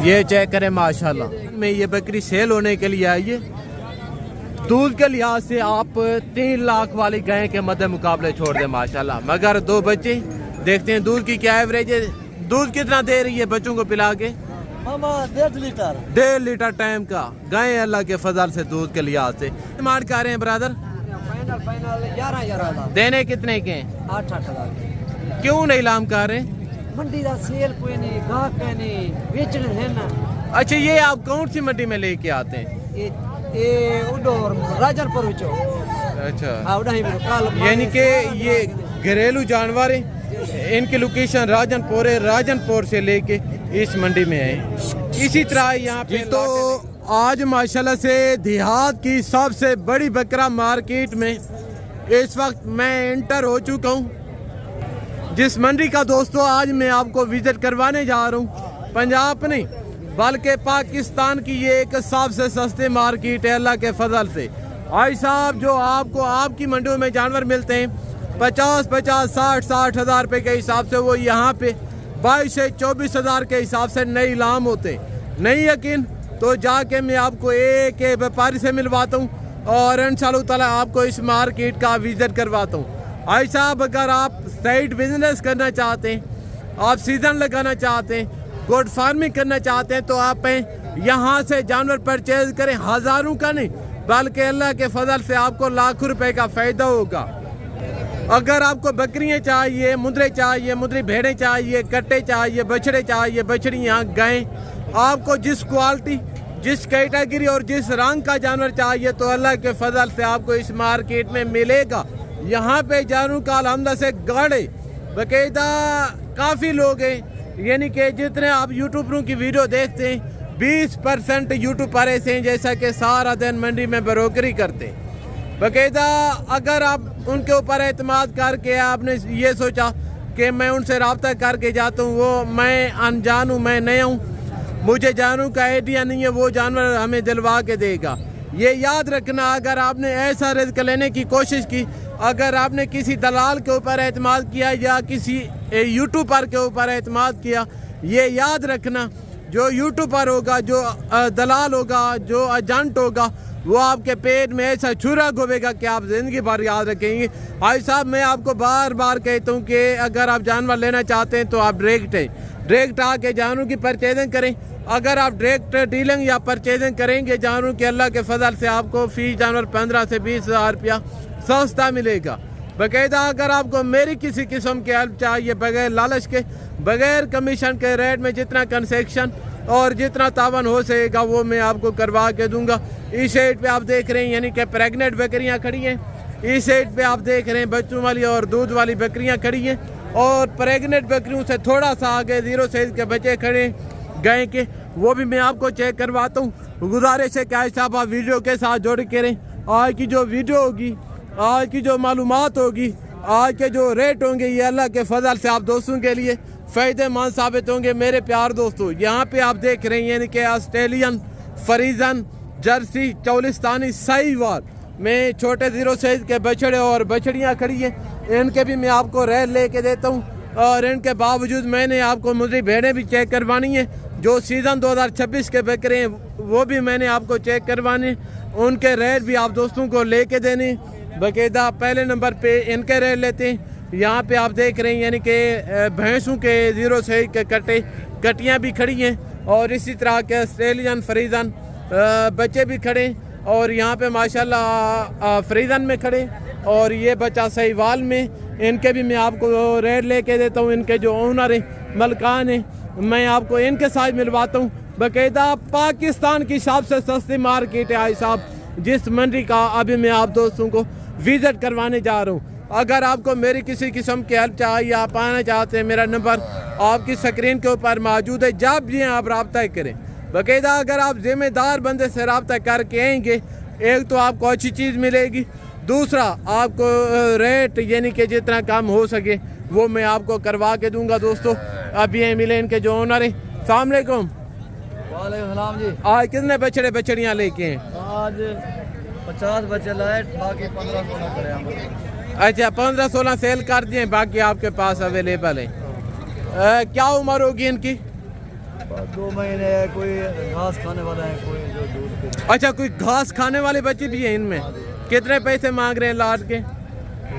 ये चेक करें माशाल्लाह, में ये बकरी सेल होने के लिए आई है। दूध के लिहाज से आप 3 लाख वाली गाय के मध्य मुकाबले छोड़ दें माशाल्लाह। मगर 2 बच्चे देखते हैं दूध की क्या एवरेज है, दूध कितना दे रही है बच्चों को पिला के? 1.5 लीटर टाइम का गाय अल्लाह के फजल से दूध के लिहाज से। मार कर रहे हैं ब्रदर? फाइनल 11 देने कितने के? 8-8 क्यों नहीं लाम कर रहे? मंडी का सेल कोई नहीं, गाहक कोई नहीं, बेचने है ना। अच्छा, ये आप कौन सी मंडी में लेके आते हैं? ये उडोर राजनपुर विचो। अच्छा, यानी कि ये घरेलू जानवर है, इनकी लोकेशन राजनपुर है, राजनपुर से लेके इस मंडी में है। इसी तरह यहाँ पे तो आज माशाल्लाह से देहात की सबसे बड़ी बकरा मार्केट में इस वक्त मैं एंटर हो चुका हूँ। जिस मंडी का दोस्तों आज मैं आपको विजिट करवाने जा रहा हूँ, पंजाब नहीं बल्कि पाकिस्तान की ये एक सबसे सस्ती मार्केट है अल्लाह के फजल से। भाई साहब, जो आपको आपकी मंडियों में जानवर मिलते हैं 50-50, 60-60 हज़ार रुपये के हिसाब से, वो यहाँ पे 22 से 24 हज़ार के हिसाब से नई लाम होते। नहीं यकीन तो जाके मैं आपको एक व्यापारी से मिलवाता हूँ और इंशाअल्लाह ताला आपको इस मार्केट का विजिट करवाता हूँ। भाई साहब, अगर आप साइड बिजनेस करना चाहते हैं, आप सीजन लगाना चाहते हैं, गोट फार्मिंग करना चाहते हैं, तो आप यहाँ से जानवर परचेज करें। हज़ारों का नहीं बल्कि अल्लाह के फजल से आपको लाखों रुपए का फ़ायदा होगा। अगर आपको बकरियाँ चाहिए, मुंदरे चाहिए, मुंदरी भेड़ें चाहिए, कट्टे चाहिए, बछड़े चाहिए, बछड़ियाँ, गायें, आपको जिस क्वालिटी, जिस कैटेगरी और जिस रंग का जानवर चाहिए तो अल्लाह के फजल से आपको इस मार्केट में मिलेगा। यहाँ पे जानवरों का अलहमदा से गाड़े बाकायदा काफ़ी लोग हैं, यानी कि जितने आप यूट्यूबरों की वीडियो देखते हैं 20% यूट्यूबर ऐसे हैं जैसा कि सारा दिन मंडी में ब्रोकरी करते हैं। बाकायदा अगर आप उनके ऊपर एतमाद करके आपने ये सोचा कि मैं उनसे रब्ता करके जाता हूँ, वो मैं अनजान हूँ, मैं नया हूँ, मुझे जानवरों का आइडिया नहीं है, वो जानवर हमें दिलवा के देगा। ये याद रखना, अगर आपने ऐसा रिस्क लेने की कोशिश की, अगर आपने किसी दलाल के ऊपर एतमाद किया या किसी यूट्यूबर के ऊपर एतमाद किया, ये याद रखना जो यूट्यूबर होगा, जो दलाल होगा, जो एजेंट होगा, वो आपके पेट में ऐसा छुरा घोवेगा कि आप ज़िंदगी भर याद रखेंगे। भाई साहब, मैं आपको बार बार कहता हूँ कि अगर आप जानवर लेना चाहते हैं तो आप डायरेक्ट आके जानवरों की परचेजिंग करें। अगर आप डायरेक्ट डीलिंग या परचेजिंग करेंगे जानवरों के, अल्लाह के फजल से आपको फी जानवर 15 से 20 हज़ार रुपया सस्ता मिलेगा। बाकायदा अगर आपको मेरी किसी किस्म की हेल्प चाहिए, बगैर लालच के, बगैर कमीशन के रेट में जितना कंसेक्शन और जितना तावन हो सकेगा वो मैं आपको करवा के दूंगा। इस साइड पे आप देख रहे हैं यानी कि प्रेग्नेंट बकरियां खड़ी हैं, इस साइड पे आप देख रहे हैं बच्चों वाली और दूध वाली बकरियां खड़ी हैं, और प्रेग्नेंट बकरियों से थोड़ा सा आगे 0 साइज के बच्चे खड़े गाय के, वो भी मैं आपको चेक करवाता हूँ। गुजारिश है कि साहब आप वीडियो के साथ जोड़ के रहें। आज की जो वीडियो होगी, आज की जो मालूमात होगी, आज के जो रेट होंगे, ये अल्लाह के फजल से आप दोस्तों के लिए फ़ायदेमंद साबित होंगे। मेरे प्यार दोस्तों, यहाँ पे आप देख रहे हैं यानी कि ऑस्ट्रेलियन, फ्रीजन, जर्सी, चौलिस्तानी, साहीवाल में छोटे 0 साइज के बछड़े और बछड़ियाँ खड़ी हैं, इनके भी मैं आपको रेट लेके देता हूँ। और इनके बावजूद मैंने आपको मुझे भेड़ें भी चेक करवानी है, जो सीज़न 2026 के बकरे हैं वो भी मैंने आपको चेक करवाने, उनके रेट भी आप दोस्तों को लेके देने। बाकायदा पहले नंबर पे इनके रेट लेते हैं। यहाँ पे आप देख रहे हैं यानी कि भैंसों के 0 साइज के कटियाँ भी खड़ी हैं, और इसी तरह के ऑस्ट्रेलियन, फ्रीजन बच्चे भी खड़े, और यहाँ पे माशाल्लाह फ्रीजन में खड़े, और ये बच्चा साहीवाल में, इनके भी मैं आपको रेट लेके देता हूँ। इनके जो ओनर हैं, मलकान हैं, मैं आपको इनके साथ मिलवाता हूँ। बाकायदा पाकिस्तान की सबसे सस्ती मार्केट है आई साहब, जिस मंडी का अभी मैं आप दोस्तों को विजिट करवाने जा रहा हूँ। अगर आपको मेरी किसी किस्म की हेल्प चाहिए, आप आना चाहते हैं, मेरा नंबर आपकी स्क्रीन के ऊपर मौजूद है, जब भी आप रब्ता करें। बाकायदा अगर आप जिम्मेदार बंदे से रब्ता करके आएंगे, एक तो आपको अच्छी चीज़ मिलेगी, दूसरा आपको रेट यानी कि जितना कम हो सके वो मैं आपको करवा के दूंगा। दोस्तों, अभी ये मिले इनके जो ओनर है। अस्सलाम वालेकुम। वालेकुम सलाम जी। आज कितने बछड़े बछड़ियाँ लेके हैं? आज 50 बच्चे लाए, बाकी 15-16 पड़े हैं। अच्छा, 15-16 सेल कर दिए, बाकी आपके पास अवेलेबल है। क्या उम्र होगी इनकी? 2 महीने है, कोई घास खाने वाला है, कोई जो दूध के। अच्छा, कोई घास खाने वाले बच्चे भी हैं इनमें? कितने पैसे मांग रहे हैं लाट के?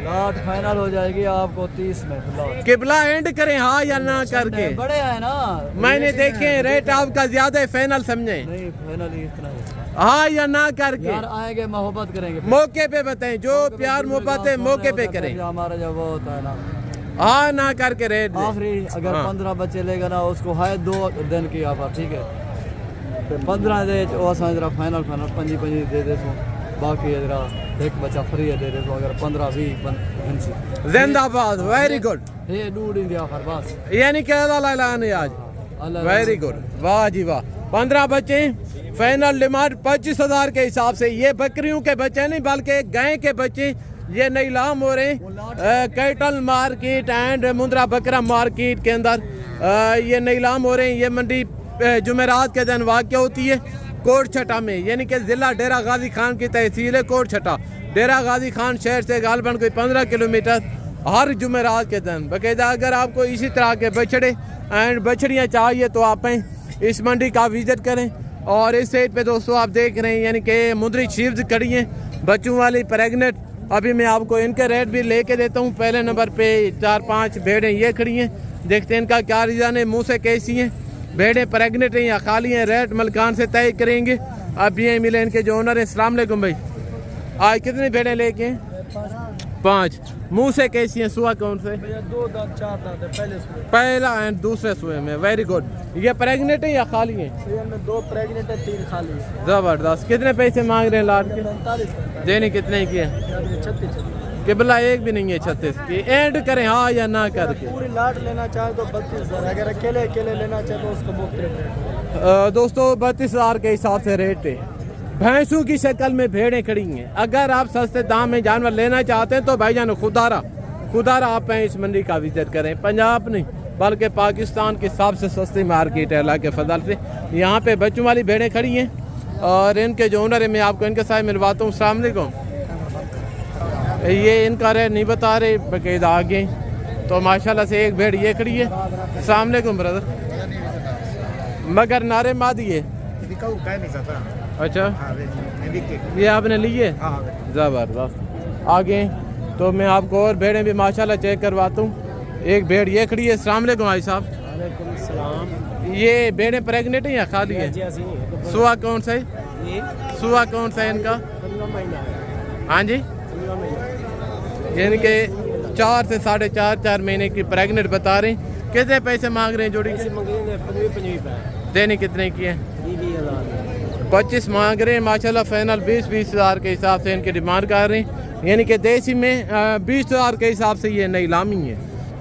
लाट फाइनल हो जाएगी आपको 30 में। किबला एंड करें हाँ या ना करके? बड़े हैं ना, मैंने देखे रेट आपका ज्यादा है, फाइनल समझे? नहीं फाइनल ही इतना है। हाँ या ना करके? यार आएंगे, मोहब्बत करेंगे, मौके पे बताएं, जो प्यार मोहब्बत है मौके पे करें। हमारा जब वो होता है ना, हाँ ना करके रेट दे। आखिरी अगर 15 बच्चे लेगा ना, उसको है 2 दिन की ऑफर, ठीक है? तो 15 दे जरा फाइनल 5 दे दे सो, बाकी जरा एक बच्चा फ्री है दे दे सो, अगर 15-20 जिंदाबाद, वेरी गुड। ये डूड इंडिया ऑफर बस, यानी क्या ऐलान है आज? वेरी गुड, वाह जी वाह। 15 बच्चे, फाइनल डिमांड 25,000 के हिसाब से। ये बकरियों के बच्चे नहीं बल्कि गाय के बच्चे ये नीलाम हो रहे हैं कैटल मार्केट एंड मुंद्रा बकरा मार्केट के अंदर। ये नीलाम हो रहे हैं। ये मंडी जुमेरात के दिन वाक़ होती है कोट छठा में, यानी कि ज़िला डेरा गाजी खान की तहसील है कोट छठा। डेरा गाजी खान शहर से गालबन कोई 15 किलोमीटर। हर जुमेरात के दिन बाकायदा अगर आपको इसी तरह के बछड़े एंड बछड़ियाँ चाहिए तो आप इस मंडी का विजिट करें। और इस साइड पे दोस्तों आप देख रहे हैं यानी कि मुंदरी शीप्स खड़ी हैं बच्चों वाली प्रेग्नेंट। अभी मैं आपको इनके रेट भी लेके देता हूँ। पहले नंबर पे 4-5 भेड़ें ये खड़ी हैं, देखते हैं इनका क्या रीज़न है, मुँह से कैसी हैं, भेड़ें प्रेग्नेंट हैं या खाली हैं। रेट मलकान से तय करेंगे। अब ये मिले इनके जो ओनर हैं। अस्सलाम वालेकुम भाई, आज कितनी भेड़ें लेके हैं? 5। मुँह से कैसी हैं, सुआ कौन से? 2 दांत 4 दांत है, पहला एंड दूसरे सुए में। Very good. ये प्रेग्नेंट है या खाली हैं? में 2 प्रेग्नेंट है, 3 खाली है। जबरदस्त। कितने पैसे मांग रहे हैं लाट के? 45 देने कितने की है? 36 किबला एक भी नहीं है 36 की। एंड करें हाँ या ना करके? पूरी लाट लेना चाहे तो 32,000, अगर अकेले लेना चाहे तो उसका मुफ्त रेट। दोस्तों 32,000 के हिसाब से रेट है। भैंसों की शक्ल में भेड़ें खड़ी हैं। अगर आप सस्ते दाम में जानवर लेना चाहते हैं तो भाईजान खुदारा आप इस मंडी का विजिट करें। पंजाब नहीं बल्कि पाकिस्तान की सबसे सस्ती मार्केट है अल्लाह के फजल से। यहाँ पे बच्चों वाली भेड़ें खड़ी हैं और इनके जो ओनर है मैं आपको इनके साथ मिलवाता हूँ। अस्सलाम वालेकुम। ये इनका रेट नहीं बता रहे बाकायदा आगे तो माशाल्लाह से एक भेड़ ये खड़ी है। अस्सलाम वालेकुम ब्रदर। मगर नारे मादी है। अच्छा ये आपने लिए? ज़बरदस्त। आगे तो मैं आपको और भेड़ें भी माशाल्लाह चेक करवाता हूँ। एक भेड़ ये खड़ी है। अस्सलाम वालेकुम भाई साहब। वालेकुम सलाम। ये भेड़ें प्रेग्नेंट हैं या खाली है? सुआ कौन सा है? सुआ कौन सा है इनका? हाँ जी, यानी कि 4 से 4.5 महीने की प्रेग्नेंट बता रहे हैं। कितने पैसे मांग रहे हैं जोड़ी? देने कितने की है? 25 मांग रहे हैं माशाल्लाह। फाइनल 20,000 के हिसाब से इनकी डिमांड कर रहे हैं। यानी कि देसी में 20,000 के हिसाब से ये नीलामी है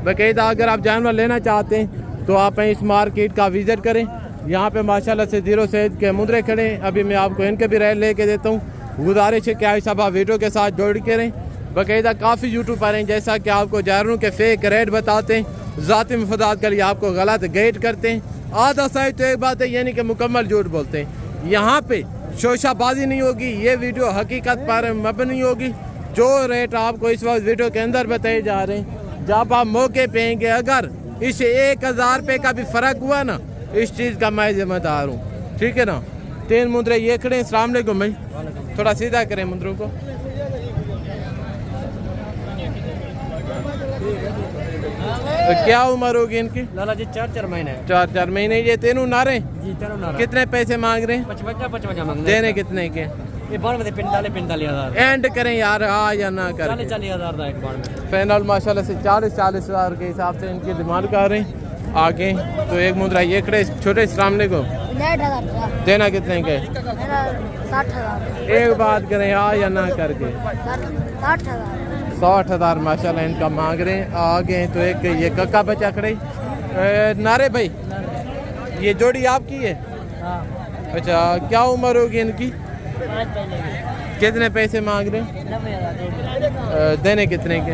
बाकायदा। अगर आप जानवर लेना चाहते हैं तो आप इस मार्केट का विजिट करें। यहाँ पे माशाल्लाह से 0 से के मुद्रे खड़े हैं। अभी मैं आपको इनके भी रेट लेके देता हूँ। गुजारिश है कि आप सब वीडियो के साथ जोड़ के रहें। बाकायदा काफ़ी यूट्यूब पर हैं जैसा कि आपको जानवरों के फेक रेट बताते हैं, ज़ाती मफादात के लिए आपको गलत गाइड करते हैं। आधा सही तो एक बात है यानी कि मुकम्मल झूठ बोलते हैं। यहाँ पे शोशाबाजी नहीं होगी, ये वीडियो हकीकत पर मबनी होगी। जो रेट आपको इस वक्त वीडियो के अंदर बताए जा रहे हैं जब आप मौके पे आएंगे, अगर इस 1,000 रुपये का भी फ़र्क हुआ ना, इस चीज़ का मैं जिम्मेदार हूँ, ठीक है ना। 3 मुंदरे ये खड़े हैं। अस्सलाम वालेकुम भाई, थोड़ा सीधा करें मुंदरों को। तो क्या उम्र होगी इनकी? लाला जी 4 महीने। 4 महीने। ये तीनों नारे जी तीनों नारे। कितने पैसे मांग रहे हैं? 55 मांग रहे। देने कितने के? ये बार में 45,000 एंड करें यार हाँ या ना करें? 40,000 का एक बार में। फाइनल माशाल्लाह से 40,000 के हिसाब से इनकी डिमांड कर रहे हैं। आगे तो एक मुद्रा ये खड़े छोटे। अस्सलाम वालेकुम। देना कितने के? 60,000। एक बात करें हाँ या ना करके? 60,000 माशाल्लाह इनका मांग रहे हैं। आगे तो एक ये कक्का बच्चा खड़े। नारे भाई ये जोड़ी आपकी है? अच्छा, क्या उम्र होगी इनकी? कितने पैसे मांग रहे हैं? देने कितने के?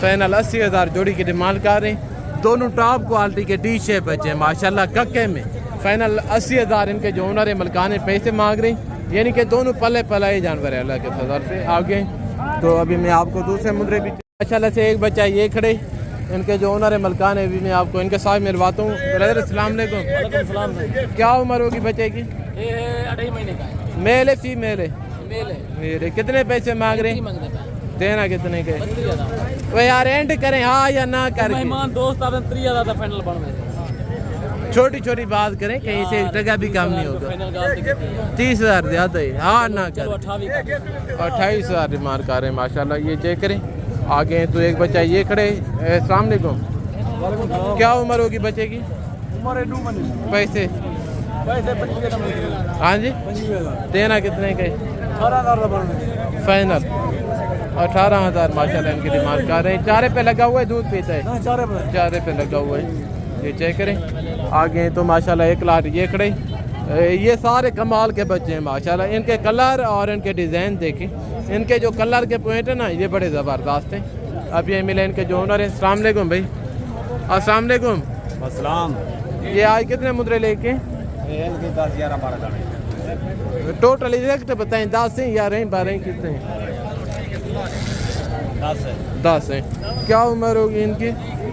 फाइनल 80,000 जोड़ी की डिमांड कर रहे हैं। दोनों टॉप क्वालिटी के डी शेप बच्चे माशाल्लाह कक्के में। फाइनल 80,000 इनके जो ओनर है मलकाने पैसे मांग रहे हैं। यानी कि दोनों पले पलाए जानवर है अल्लाह के फजल से। आगे तो अभी मैं आपको दूसरे मुद्रे भी माशाल्लाह से एक बच्चा ये खड़े इनके जो ओनर है मलकान है, भी मैं आपको इनके साथ मिलवाता हूँ। ब्रदर अस्सलाम वालेकुम। क्या उम्र होगी बच्चे की? ये है 2.5 महीने का है। मेल है फीमेल है? मेल है। मेरे कितने पैसे मांग रहे हैं? देना कितने के? 32,000 वो यार एंड करें हाँ या ना कर मेहमान दोस्त आपने 30,000 फाइनल बन गए। छोटी छोटी बात करें, कहीं से 1 टका भी कम नहीं होगा। फाइनल गाल की 30,000 ज्यादा है, हाँ ना कर। 28,000 28,000 आ रहे हैं माशाल्लाह। ये चेक करें आगे हैं तो एक बच्चा ये खड़े। अस्सलाम वालेकुम। क्या उम्र होगी बच्चे की? उम्र 2 महीने। पैसे? पैसे 25,000। हाँ जी। 25,000 देना कितने के? 18,000 फाइनल 18,000 माशाल्लाह इनकी डिमांड कर रहे हैं। चारे पे लगा हुआ है, दूध पीता है? चारे पे लगा हुआ है। ये चेक करें आगे हैं तो माशाल्लाह 1 लाख ये खड़े। ये सारे कमाल के बच्चे हैं माशाल्लाह। इनके कलर और इनके डिज़ाइन देखें, इनके जो कलर के पॉइंट है ना ये बड़े ज़बरदस्त हैं। अब ये मिले इनके जो ओनर हैं। अस्सलाम वालेकुम भाई। अस्सलाम वालेकुम। अस्सलाम। ये आज कितने मुद्रे लेके? 10, 11, 12 टोटल एग्जैक्ट बताएं, 10 हैं, 11 हैं, 12 हैं, कितने हैं? 10 हैं। क्या उम्र होगी इनकी?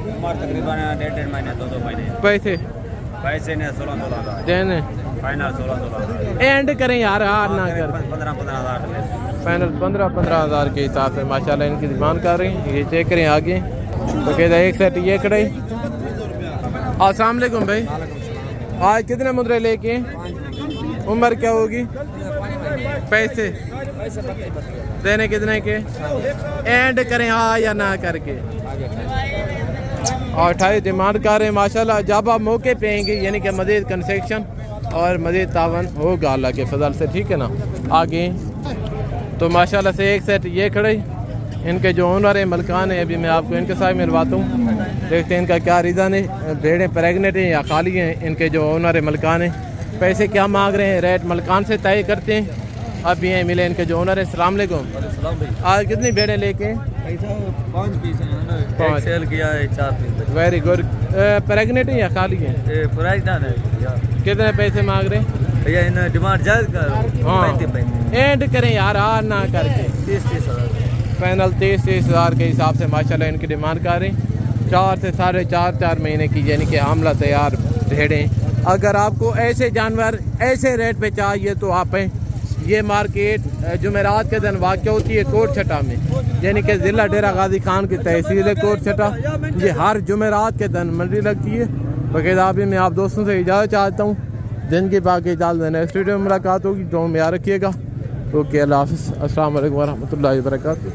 उम्र तकरीबन 1.5 महीने 2 महीने। पैसे ने 16,000 देने फाइनल 16,000 एंड करें यार, हार ना कर। 15,000 फाइनल 15,000 के हिसाब से माशाल्लाह इनकी डिमांड कर रही हैं। ये चेक करें आगे तो कहता है 1 सेट ये खड़े। अस्सलाम वालेकुम भाई। आज कितने मुद्रे लेके? उम्र क्या होगी? पैसे देने कितने के? एंड करें हाँ या ना करके? और 28 डिमांड कर रहे हैं माशाल्लाह। जब आप मौके पे आएंगे यानी कि मज़ीद कंसेक्शन और मज़ीद तावन होगा अल्लाह के फजल से, ठीक है ना। आगे तो माशाल्लाह से 1 सेट ये खड़े। इनके जो ओनर है मलकान है, अभी मैं आपको इनके साथ मिलवाता हूँ। देखते हैं इनका क्या रीज़न है, भेड़ें प्रेगनेंट हैं या खाली हैं। इनके जो ओनर है मलकान है, पैसे क्या मांग रहे हैं रेट मलकान से तय करते हैं। अब ये मिले इनके जो ओनर है। अस्सलाम वालेकुम। आज कितनी भेड़ें लेके? 5 पीस हैं। 5 सेल किया है, 4 पीस वेरी गुड। प्रेगनेंट है या खाली हैं? प्राइस डाल है कितने पैसे मांग रहे हैं भैया? इन डिमांड जायज कर। हाँ एंड करें यार, हार ना करके। 30,000 फाइनल 30,000 के हिसाब से माशाल्लाह इनकी डिमांड कर रहे हैं। 4 से 4.5 महीने की यानी कि आमला तैयार भेड़ें। अगर आपको ऐसे जानवर ऐसे रेट पे चाहिए तो आप ये मार्केट जुमेरात के दिन वाक़ होती है कोट छटा में, यानी कि ज़िला डेरा गाजी खान की तहसील है कोट छटा। ये हर जुमेरात के दिन मंडी लगती है। बाकायदा अभी मैं आप दोस्तों से इजाज़त चाहता हूँ। दिन की बाकी इजाज़त नेक्स्ट वीडियो में मुलाकात होगी। जो में याद रखिएगा। ओके, अल्लाह हाफ़िज़। अस्सलाम वालेकुम व रहमतुल्लाहि व बरकातुहू।